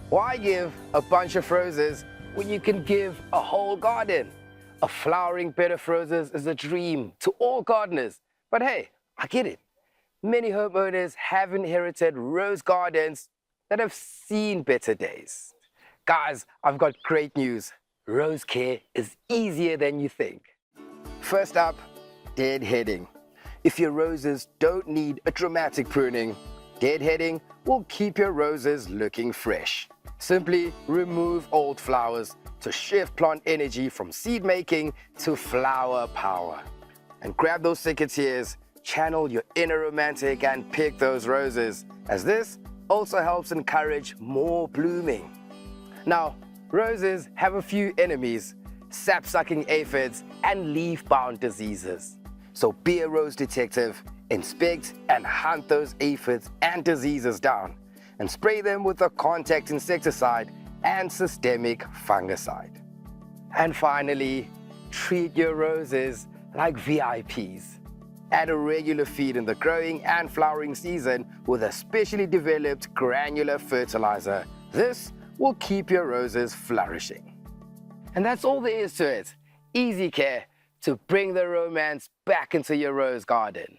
Why give a bunch of roses when you can give a whole garden? A flowering bed of roses is a dream to all gardeners. But hey, I get it. Many homeowners have inherited rose gardens that have seen better days. Guys, I've got great news. Rose care is easier than you think. First up, deadheading. If your roses don't need a dramatic pruning, deadheading will keep your roses looking fresh. Simply remove old flowers to shift plant energy from seed making to flower power. And grab those secateurs, channel your inner romantic and pick those roses, as this also helps encourage more blooming. Now, roses have a few enemies: sap-sucking aphids and leaf-bound diseases. So be a rose detective, inspect and hunt those aphids and diseases down, and spray them with a contact insecticide and systemic fungicide. And finally, treat your roses like VIPs. Add a regular feed in the growing and flowering season with a specially developed granular fertilizer. This will keep your roses flourishing. And that's all there is to it. Easy care to bring the romance back into your rose garden.